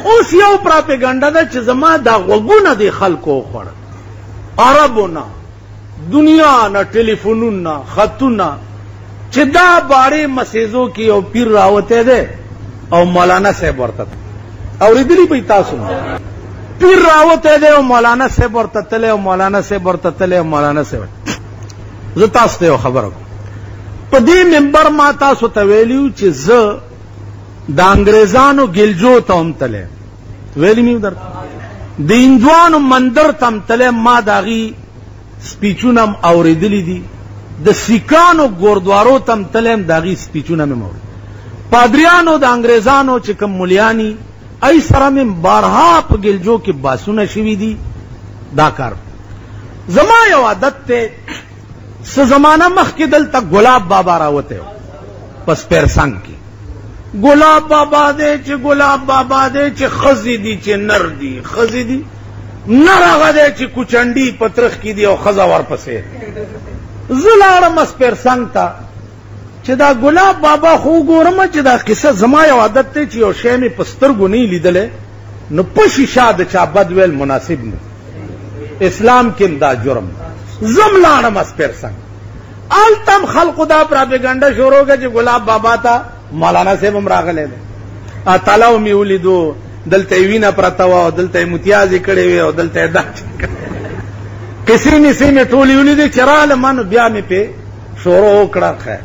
اوس یو پراپیګنډا ده چې زما دا غوږونه دي خلکو وخوړل، عربو نه، دنیا نه، ټلیفونونه، خطونه، چې دا باړې مسیزو کې یو پیر راوته ده او مولانا صاحب ورته اورېدلی به تاسو پیر راوته ده او مولانا صاحب ورته تله او مولانا صاحب ورته تله او مولانا صاحب. زه تاسو ته خبره کوم، په دې منبر ما تاسو ته ویلیو چې زه د انګریزانو ګلجو ته هم تله، ویلی مې درته د هندوانو مندر ته هم تله، ما د هغې سپیچونه هم اورېدلي دي، د سیکانو ګوردوارو ته هم تله، د هغې سپیچونه مې اورېدلي، پادریانو د انګریزانو چې کوم ملیاني ای سره مې بارها په ګلجو کې باسونه شوي دي. دا کار زما یو عادت دی، څه زمانه مخکې دلته ګلاب بابا راوتی په سپیرسنګ کې، ګلاب بابا دی چې ګلاب بابا دی چې ښځې دي چې نر دي، ښځې دي نر هغه دی چې کوچنډي په ترخ کې دي او ښځه ورپسې. زه لاړم سپیرسنګ ته چې دا ګلاب بابا خو وګورم چې دا قصه زما یو عادت دی چې یو شی مې په سترګو نه لیدلی نو په شیشه د چا بد ویل مناسب نه، اسلام کې دا جرم. زم لاړم سپیرسنګ، هلته هم خلقو دا پراپیګنډه شروع کړه چې ګلاب بابا ته مولانا صاحب هم راغلی دی، تالاو مې ولیدو، دلته یې وینه پرته وه او دلته یې متیازې کړې وې او دلته یې دا قصې نسې مې ټولې ولیدې چې راغلم نو بیا مې پې شروع وکړه. خیر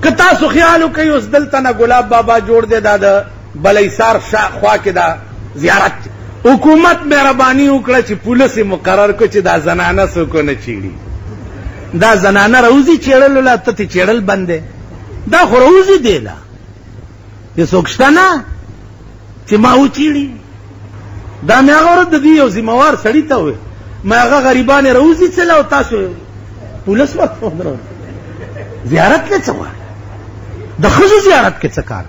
که تاسو خیال وکئ اوس دلته نه ګلاب بابا جوړ دی، دا د بلیسار خوا کې دا زیارت حکومت مهرباني وکړه چې پولیس یې مقرر کړ چې دا زنانه څوک نه چیړي، دا زنانه روزي چیړلو له ته چیړل بند دی، دا خو روزي دی له چې څوک شته نه چې ما وچیړي. دا مې هغه ورځ د دې یو ذمهوار سړي ته وویل، ما هغه غریبان یې روزي څله او تاسو پولیس ورته ودرول، زیارت کې څه وایي؟ د ښځو زیارت کې څه کار؟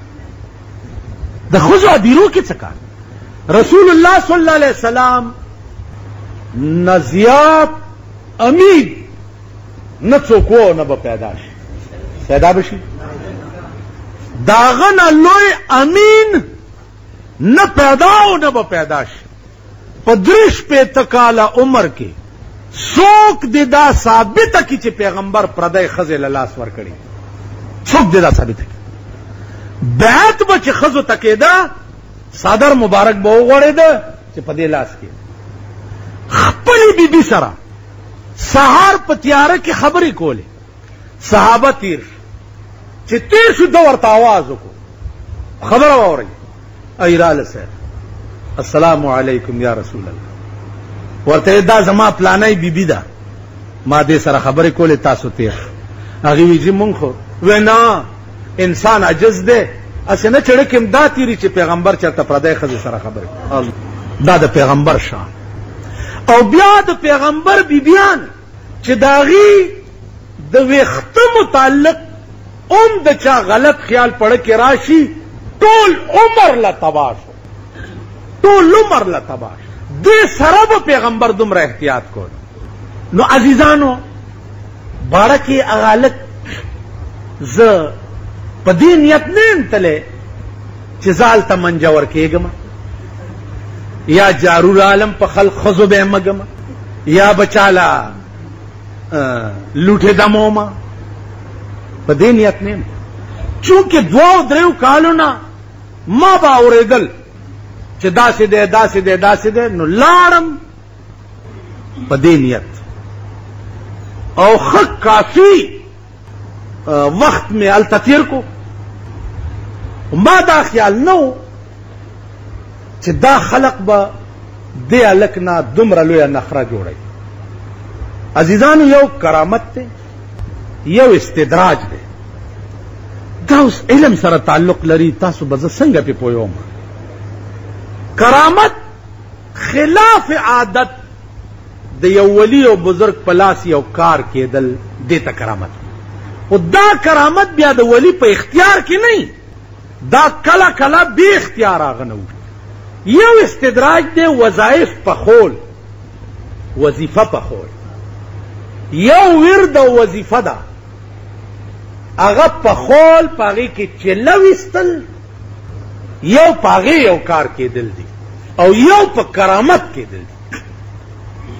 د ښځو هدیرو کې څه کار؟ رسول الله صلی الله علیه وسلم نه زیات امین نه څوک و نه به پیدا شي، پیدا به شي؟ د هغه نه لوی امین نه پیدا او نه به پیدا شي. په 3 کاله عمر کې څوک دې دا ثابته کړي چې پیغمبر پردی ښځې له لاس ورکړي؟ څوک دې دا ثابته کړي؟ بیعت به چې ښځو ته کېده، صدر مبارک به وغوړېده چې په دې لاس کې خپلې بیبي سره سهار په تیاره کې خبرې کولې. صحابه تیر چې تیر شو، ده ورته آواز وکړو، خبره واورئ، ای راله صاحب السلام علیکم یا رسول الله، ورته دا زما پلانۍ بیبي ده، ما دې سره خبرې کولې، تاسو تیر. هغې وی چې مونږ خو وی نه، انسان عجز دی، اسې نه چړک هم دا تیري چې پیغمبر چېرته پردی ښځې سره خبرې کوي. دا د پیغمبر شان. او بیا د پیغمبر بیبیان چې د هغې د ویښته متعلق هم د چا غلط خیال پړه کې راشي، ټول عمر له تباه شو، ټول عمر له تباه شو. دې سره به پیغمبر دومره احتیاط کول. نو عزیزانو باړه کې هغه هلک زه په دې نیت نه یم تلی چې زه هلته منجور کېږم، یا جارو عالم په خلق ښځو به یې مږم، یا به چاله لوټې دمومه، په دې نیت نه یم. چونکې 2-3 کالو نه ما به اورېدل چې داسې دی داسې دی داسې دی، نو لاړم په دې نیت او ښه کافي وخت مې هلته تېر کو. ما دا خیال نه و چې دا خلق به دې هلک نه دومره لویه نخره جوړوي. عزیزانو یو کرامت دی، یو استدراج دی، دا اوس علم سره تعلق لري، تاسو به زه څنګه پې پوهوم. کرامت خلاف عادت د یو ولی او بزرگ په لاس یو کار کېدل، دې ته کرامت. او دا کرامت بیا د ولی په اختیار کې نه، دا کله کله بې اختیار هغه نه. یو استدراج دی، وظایف پخول، وظیفه پخول، یو ورد او وظیفه ده، هغه پخول، په هغې کې چله ویستل، یو په هغې یو کار کېدل دي. او یو په کرامت کې دی.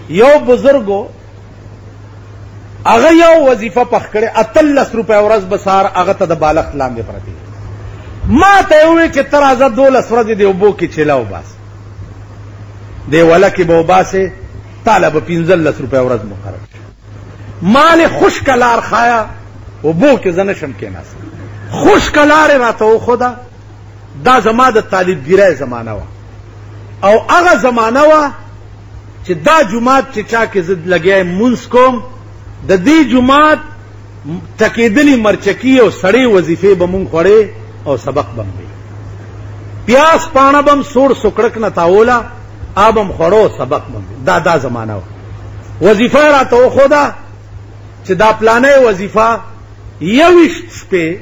یو بزرګو هغه یو وظیفه پخ کړي 13 روپے ورځ بسار هغه ته د بالښت لاندې پرتی. ما ته وی چې تر ازه 12 ورځې دی وبو کې چلاو باس دی ولکه به وباسه طالب 15 روپے ورځ مقرر مال خوش کلار خایا وبو کې زنشم کې ناس خوش کلار راته خدا دا زما د طالبګیرای زمانہ وا او هغه زمانہ وا چې دا جمعات چې چا کې زد لګیا مونږ کوم د دې جمعات تکیدلی مرچکی او سړی وظیفه به مونږ خوري او سبق بم دی پیاس پانا بم سوڑ سکڑک نہ تاولا آبم خورو سبق بم دی دا زمانہ وا وظیفه را تو خدا چې دا پلانې وظیفه یوش شپه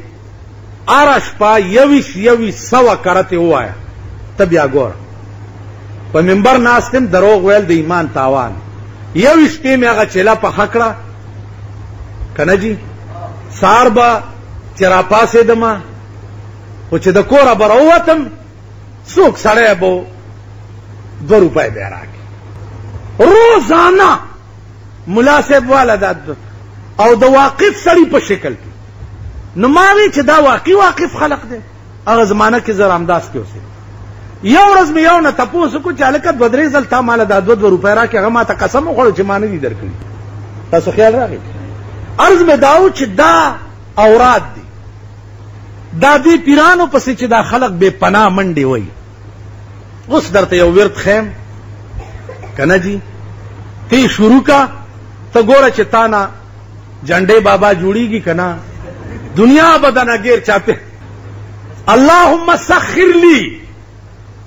آرش پا یوش سوا کرته وایا تبیا ګور په منبر ناستم دروغ ویل د ایمان تاوان یوش کې میغه چلا په حقړه کنه جی سار با چر پاسې دما او چې د کوره براوتم څوک سړی بو 2 روپے به راکې روزانه مناسب والا د او د واقف سړی په شکل کې نو ماوی چې دا واقف خلق دی. هغه زمانہ کې زر امداس کې اوسه یو ورځ مې یو نه تاسو کو چې الکه 2 ځل تا مال د 2 روپے راکې هغه ما ته قسم وخوړ چې مان دي درکړي. تاسو خیال راغی عرض مې داو چې دا اوراد دي دا دی پیرانو پسې چې دا خلق بے پناه منډي وای. اوس درته یو ورت خیم کنه جی تی شروع کا ته ګوره چې تانا جنډې بابا جوړیږي کنا دنیا بدن غیر چاته. اللهم سخر لي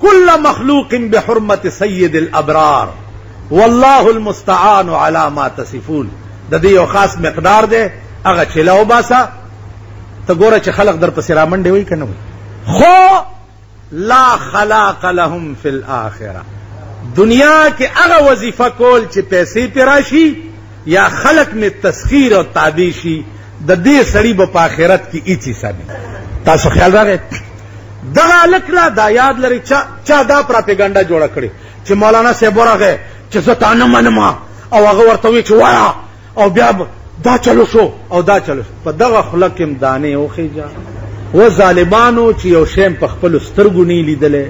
كل مخلوق بحرمة سيد الابرار والله المستعان على ما تصفون. د دې یو خاص مقدار دی هغه چلاو باسا ته ګوره چې خلق در پسې را منډي وای کنه وای خو لا خلاق لهم فی الاخره. دنیا کې هغه وظیفه کول چې پیسې پیراشي یا خلق میں تسخیر او تابع شي د دې سړی په آخرت کې هیڅ حساب نه. تاسو خیال راغی دغه لکلا دا یاد لري چا دا پروپاګاندا جوړه کړي چې مولانا صاحب ورغه چې زه نه منم او هغه ورته وی چې وایا او بیا دا چلو شو او دا چلو شو. په دغه خلق امدانه او خېجا و ظالمانو چې یو شیم په خپل سترګو نه لیدلې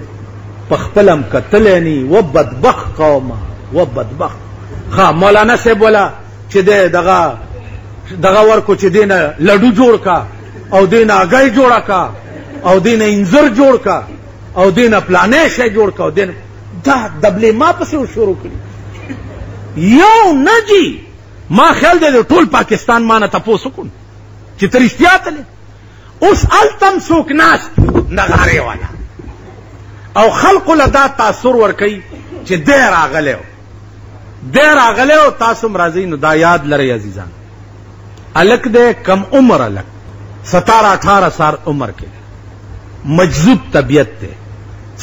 په خپلم کتلې ني و بدبخت قوم و بدبخت. ها مولانا صاحب ولا چې دغه ورکو چې دینه لډو جوړ کا او دینه اگای جوړا کا او دینه انځر جوړ کا او دینه پلانې شي جوړ کا او دینه دا دبلې ما پسې شروع کړی یو نجی. ما خیال دی ټول پاکستان مانه تاسو کو چې ترشتیا تله اوس التم سوک ناس نغاره والا او خلق لدا تاثر ور کوي چې دیر اغله او تاسو مرضی نو دا یاد لري عزیزان الک دے کم عمر الک 17-18 سال عمر کې مجذوب طبیعت ته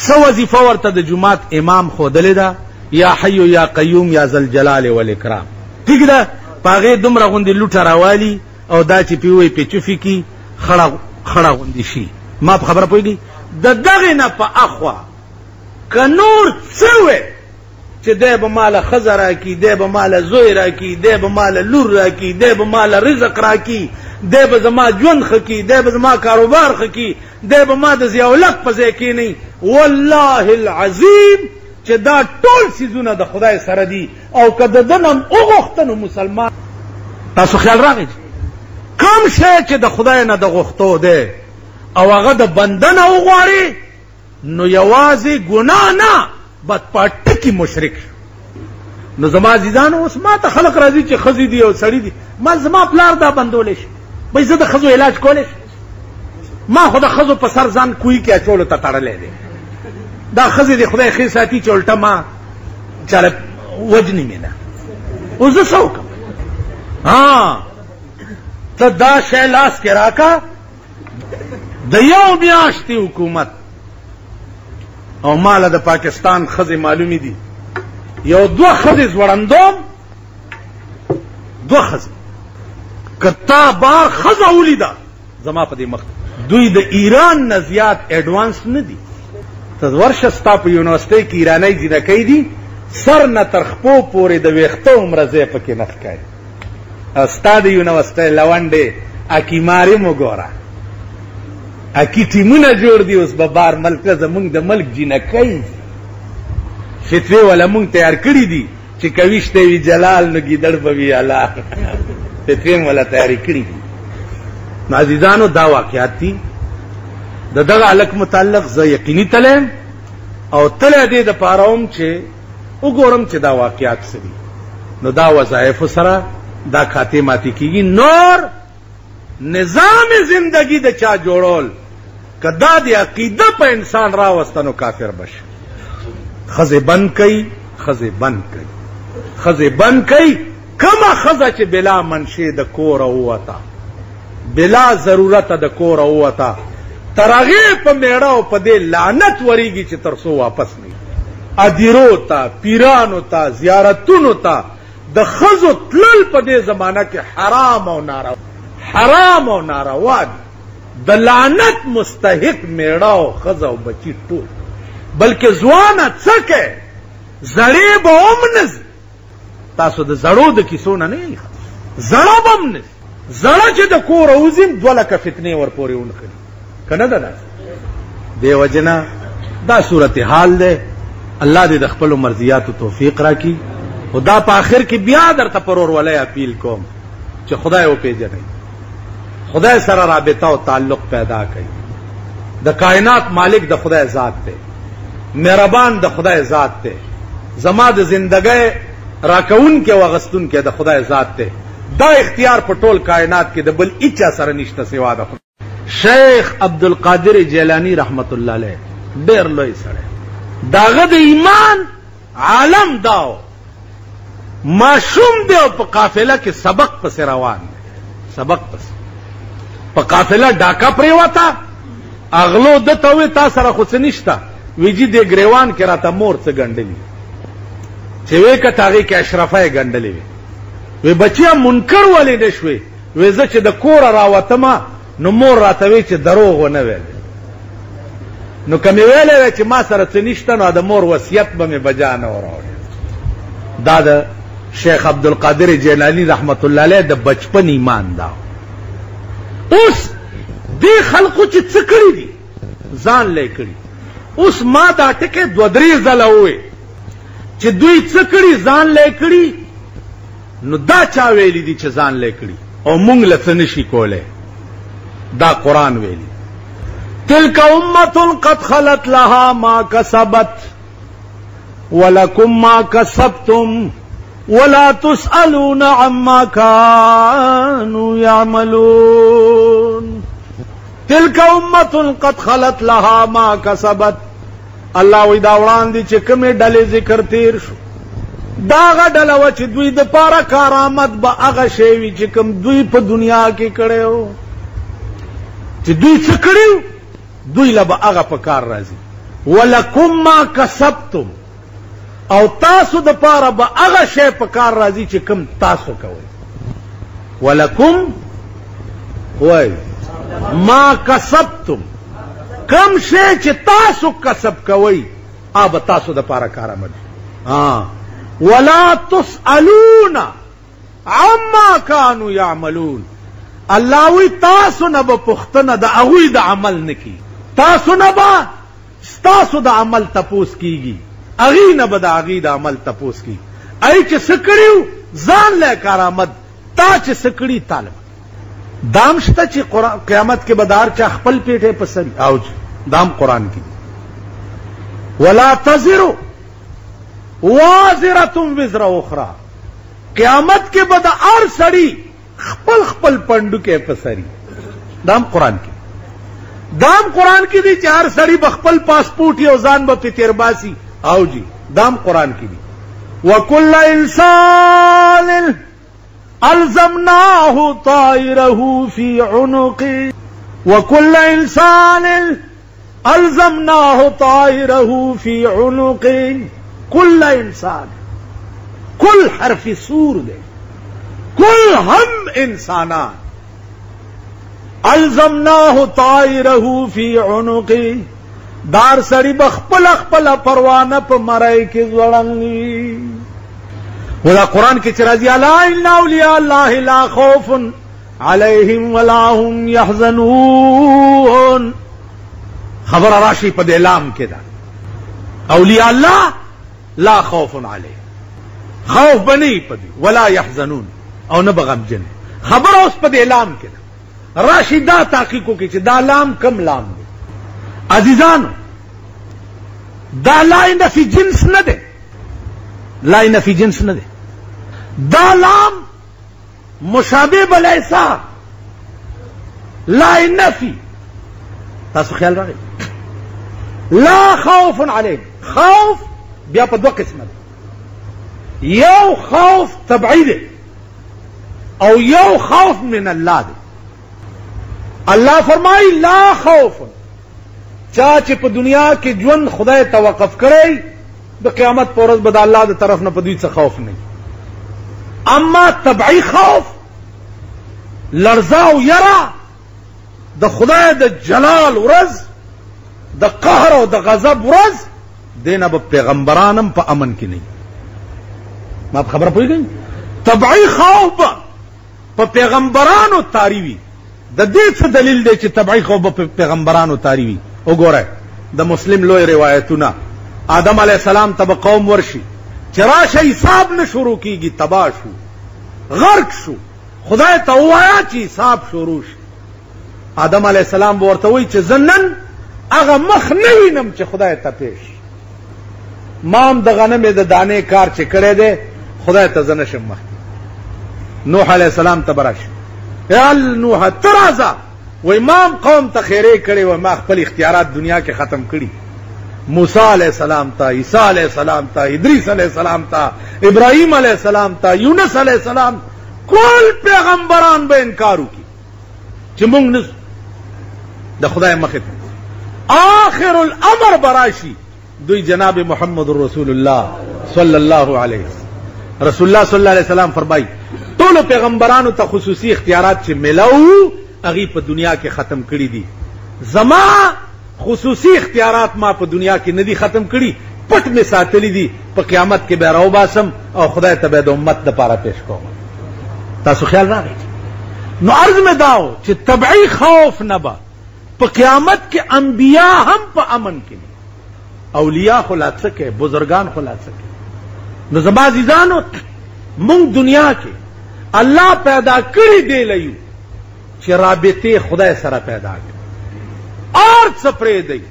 سو وظیفه ورته د جمعات امام خودلې دا یا حی یا قیوم یا ذل جلال والاکرام. ٹھیک ده پاغه دومره غوندي لوټه راوالی او دا چې پیوي پچوفي کی خړه غوندي شي. ما په خبره پويږي د دغه نه په اخوا کنور څوې چې دی به مال خزر کی دی به مال زوی را کی دی به مال لور را کی دی به مال رزق را کی دی به زما ژوند خکی دی به زما کاروبار خکی دی به ما د زیاولت په ځای کې نه. والله العظیم چې دا ټول سيزونه د خدای سره دي او کده دنم اوغختنو مسلمان. تاسو خیال راغی کوم شی چې د خدای نه د غختو ده او هغه د بندنه وغواړي نو یوازې ګناه نه بد پټکی مشرک. نو زما عزیزانو اوس ما ته خلق راځي چې خزي دي او سړی دي ما زما پلار دا بندول شي به زه د خزو علاج کولې ما خو د خزو په سر ځان کوی کې اچول ته تړلې دي دا خزي دي خدای خیر ساتي چې الټه ما چاله وجنی مینا او زه څوک ته دا شی لاس کې راکا د یو میاشتې حکومت او مال د پاکستان خزي معلومی دي یو 2 خزي زوړندوم 2 خزي کتا بار خزه ولیدا زما په دې مخ دوی د ایران نه زیات ایڈوانس نه دي ته ورشه ستا په یونیورسټۍ کې ایرانی جینکۍ دي سر نه تر خپو پورې د ویښته عمره ځای پکې نه ښکاري او ستا د یونیورسټۍ لونډې اکیمارې مو ګوره اکی ټیمونه جوړ دي اوس به بار ملک زمونږ د ملک جینکۍ فتوې والا مونږ تیار کړي دي چې کویشته وي جلال نو ګیدړ به وي الله فتوې والا تیاری کړي دي. نو عزیزانو دا واقعات دي د دغه هلک متعلق زه یقیني تلم او تلی دې دپاره وم چې وګورم چې دا واقعات څه دي. نو دا وظایفو سره دا کاتې ماتې کېږي. نور نظام زندگی د چا جوړول که دا د عقیده په انسان راوسته نو کافر بشه. ښځې بند کوي ښځې بند کوي ښځې بند کوي کومه ښځه چې بلا منشې د کوره ووته بلا ضرورته د کوره ووته تر هغې په میړه او په دې لعنت ورېږي چې تر څو واپس نه ادیرو ته پیرانو ته زیارتونو ته د ښځو تلل په دې زمانه کې حرام او ناروا دي. د لعنت مستحق میړه او ښځه او بچي ټول بلکې ځوانه څه کوي زړې به هم نه ځي. تاسو د زړو د کیسو نه یې زړه به هم نه ځي. زړه چې د کوره وځي 2 لکه فتنې ورپورې ونښلي که نه ده داسې. دې وجې نه دا صورتحال دی. الله دې د خپلو مرضیاتو توفیق راکړي. خو دا په آخر کې بیا درته په ورورولۍ اپیل کوم چې خدای وپېژنئ خدای سره رابطه او تعلق پیدا کړئ. د کائنات مالک د خدای ذات دی مهربان د خدای ذات دی زما د زندګۍ راکوونکی او اغستونکی د خدای ذات دی. دا اختیار په ټول کائنات کې د بل هیچا سره نشته سوا د خدای. شیخ عبدالقادر جیلانی رحمت الله علیه ډېر لوی سړی داغه د ایمان عالم داو ماشوم دی او په قافله کې سبق پسې روان دی سبق پسې په قافله ډاکه پرېوته اغلو دته وې تا سره خو څه نشته ویجی دې ګریوان کې راته مور څه ګنډلي چې وې کته هغې کې اشرفه یې ګنډلې وې وی بچیا منکر ولې نه شوې وې زه چې د کوره راوتمه نو مور راته وی چې دروغ ونه ویل نو که مې ویلی وی چې ما سره څه نشته نو د مور وصیت به مې بجا نه وراوړې. دا د شیخ عبدالقادر جیلانی رحمت الله علیه د بچپن ایمان دا. اوس دې خلقو چې څه کړي دي ځان لی کړي. اوس ما دا ټکې 2-3 ځله ووې چې دوی څه کړي ځان لی کړي نو دا چا ویلی دي چې ځان لی کړي او مونږ له څه نشي کولی. دا قرآن ویلی تلک امت قد خلت لها ما کسبت ولکم ما کسبتم ولا تسألون عما كانوا يعملون. تلک امت قد خلت لها ما کسبت. الله وی دا وړاندې چې کومې ډلې ذکر تیر شو داغه ډله وه چې دوی د پاره کارآمد به هغه شی وي چې کوم دوی په دنیا کې کړی و چې دوی څه کړي دوی له به هغه په کار راځي. ولکم ما کسبتم او تاسو د پاره به هغه شی په کار راځي چې کوم تاسو کوئ. ولکم وای ما کسبتم کوم شی چې تاسو کسب کوئ هغه تاسو د پاره کارآمد. ولا تسألون عما كانوا يعملون. الله وی تاسو نه به پوښتنه د هغوی د عمل نه کی تاسو نه به ستاسو د عمل تپوس کیږي هغې نه به د هغې د عمل تپوس کیږي. ای چې څه کړي ځان لی کارآمد تا چې څه کړي طالب دام شته چې قیامت کې به د هر چا خپل پیټې په سر اوج دام قرآن کې ولا تزر وازرة وزر اخرى. قیامت کې به د هر سړي خپل خپل پنډوکې په سري. دام قرآن کې دی چې هر سړي به خپل پاسپورټ یو ځان به پې تېر باسي او جی دام قرآن کې دی. وکل انسان الزمناه طائره فی عنقه وکل انسان الزمناه طائره فی عنقه. کل انسان کل حرف سور دے کل ہم انسانان الزمناه طائره فی عنقه دار سړی بخپل خپل پروانه په مړی کې ځوړنګي. ولا قرآن کې چې راځي الا ان اولیاء الله لا خوف علیهم ولا هم يحزنون، خبر راشي په اعلام کې ده اولیاء الله لا خوف علیهم، خوف بنی پدی ولا يحزنون او نه بغمجن. خبر اوس په اعلام کې ده راشي دا تحقیقو کې چې دا لام کم لام دی عزیزانو. دا لا نفی جنس نه ده، لا نفی جنس نه ده، دا لام مشابه بلیسا لا نفی. تاسو خیال راغی لا خوف علیهم، خوف بیا په دوه قسمه ده، یو خوف طبعی ده او یو خوف من الله ده. الله فرمای لا خوف، چا چې په دنیا کې ژوند خدای توقف کړی د قیامت پر ورځ به د الله د طرف نه په دوی څه خوف نه. اما طبعی خوف لرزا او یرا د خدای د جلال ورځ د قهر او د غضب ورځ دینه به پیغمبرانم په امن کې نه. ما خبره پوهیږئ طبعی خوف په پیغمبرانو تاری وي. د دې څه دلیل دی چې طبعی خوف په پیغمبرانو تاری وي؟ وګوره د مسلم لوی روایتونه آدم علیہ السلام ته قوم ورشي چې راشه حساب نه شروع کیږي، تباہ شو غرق شو، خدای ته وایا چې حساب شروع شي. آدم علیہ السلام ورته وایي چې زنن هغه مخ نه وینم چې خدای ته پیش مام د غنمې د دانې کار چې کړی دی خدای ته زنه شم مخ. نوح علیہ السلام ته براش یا نوح ترازا و امام قوم ته خیره کړي و ما خپل اختیارات دنیا کې ختم کړي. موسی علیہ السلام ته، عیسی علیہ السلام ته، ادریس علیہ السلام ته، ابراہیم علیہ السلام ته، یونس علیہ السلام، کل پیغمبران به انکار وکړي چې موږ نه د خدای مخه ته. آخر الامر براشي دوی جناب محمد رسول الله صلی الله علیه وسلم. رسول الله صلی الله علیه وسلم فرمایي ټول پیغمبرانو ته خصوصي اختیارات چې ملو هغه په دنیا کې ختم کړی دي. زما خصوصي اختیارات ما په دنیا کې ندي ختم کړی، پټ می ساتلی دي، په قیامت کې به راو باسم او خدای ته به د امت لپاره پیش کوم. تاسو خیال راغی؟ نو عرض می داو چې طبعی خوف نه با په قیامت کې انبیا هم په امن کې دي، اولیاء خلاص کې، بزرگان خلاص کې. نو زما عزیزانو مونږ دنیا کې الله پیدا کړی دی لیو چې رابطه خدای سره پیدا کړي اور څپرې دی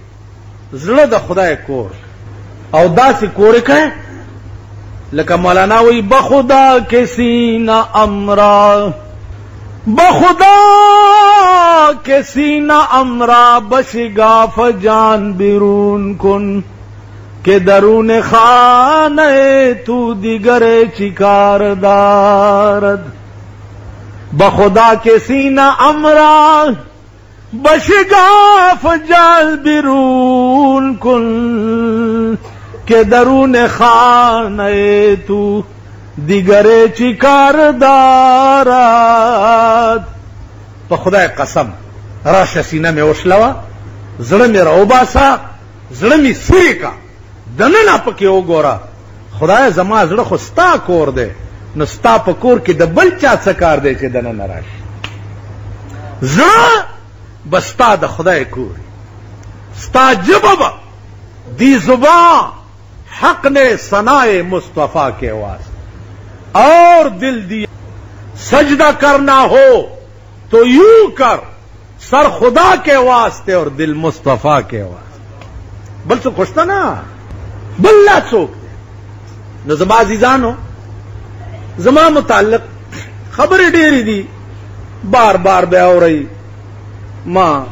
زړه د خدای کور او داسې کور کې لکه مولانا وی بخدا کے سینہ امرا، بخدا کے سینہ امرا بشگاف جان بیرون کن کہ درون خانه تو دیگر چیکار دارد. بخدا کے سینہ امرا بشگاف جان بیرون کن کہ درون خانه تو دیگر چیکار دارد. په خدای قسم راشه سینه مې وشلوه، زړه مې راوباسه، زړه مې سری کا دننه پکې وګوره. خدای زما زړه خو ستا کور دی، نو ستا په کور کې د بل چا څه کار دی چې دننه راشي؟ زړه بستا د خدای کور، ستا جبه به دی زبان حق نے ثنائے مصطفیٰ کے واسطے اور دل دیا سجدہ کرنا ہو تو یوں کر سر خدا کے واسطے اور دل مصطفیٰ کے واسطے. بل څوک خوشته نه، بل لا څوک دی. نو زما عزیزانو زما متعلق خبرې ډېرې دي، بار بار به اورئ، ما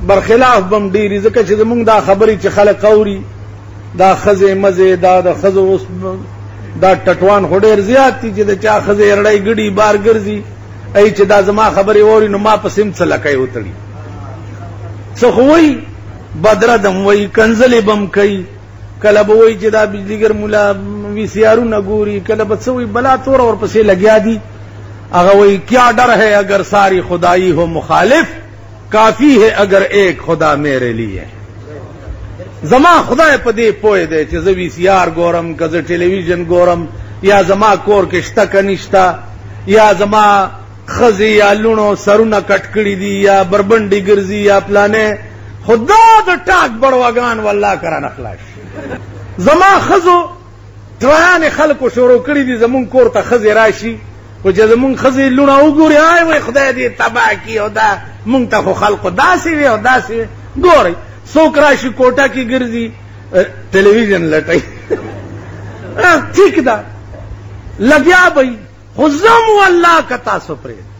برخلاف بم ډېرې، ځکه چې زمونږ دا خبرې چې خلک اوري دا خزه مزه دا د خزه اوس دا ټټوان خو ډېر زیات دي چې د چا خزه رړۍ ګډي بار ګرځي، ای چې دا زما خبرې ووري نو ما په سیم څه لکۍ وتړي، څه خو وایي بدره دم وایي، کنځلې بم کوي، کله به وایي چې دا بجلیګر مولا وی سی آرونه ګوري، کله به څه وایي بلا توره ورپسې لګیا دي. هغه وایي کیا ڈر ہے اگر ساری خدائی ہو مخالف، کافی ہے اگر ایک خدا میرے لیے. زما خدای په دې پوه دی چې زه وی سی آر ګورم که زه ټلویزیون ګورم یا زما کور کې شته که نشته یا زما ښځې یا لوڼو سرونه کټ کړي دي یا بربنډې ګرځي یا پلانې خدا د ټاک بړواګان والله کرانه خلاص زما ښځو ټرایانې خلکو شروع کړي دي زمونږ کور ته ښځې راشي خو چې زمونږ ښځې لوڼه وګوري آی وای خدای دې تباه کړي او دا مونږ ته خو خلکو داسې وي او داسې وي ګورئ څوک راشي کوټه کې ګرځي ټلویزیون لټوي ٹھیک ده لګیا به خو زم والله که تاسو پرېږدئ